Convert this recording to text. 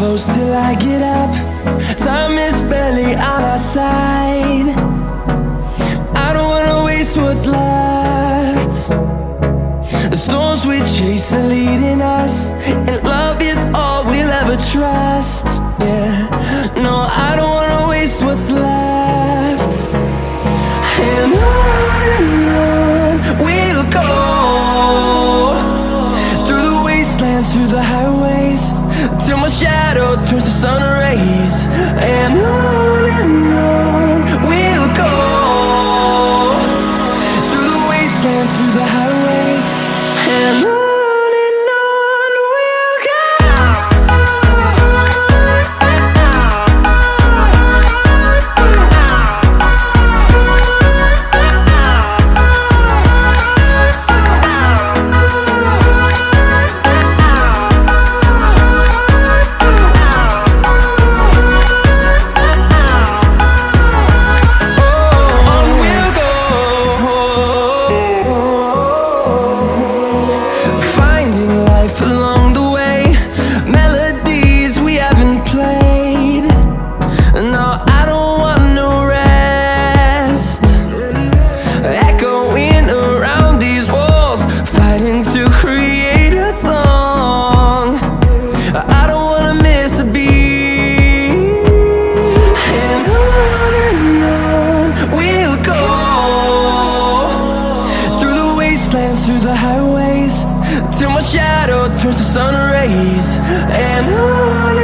close till I get up. Time is barely on our side. I don't wanna waste what's left. The storms we chase are leading us, and love is all we'll ever trust. Yeah, no, I don't wanna waste what's left. And on we'll go, through the wastelands, through the highways, till my shadow turns to sun rays. And on we'll go, through the wastelands, through the highways, and on. Through the highways, till my shadow turns to sun rays. And on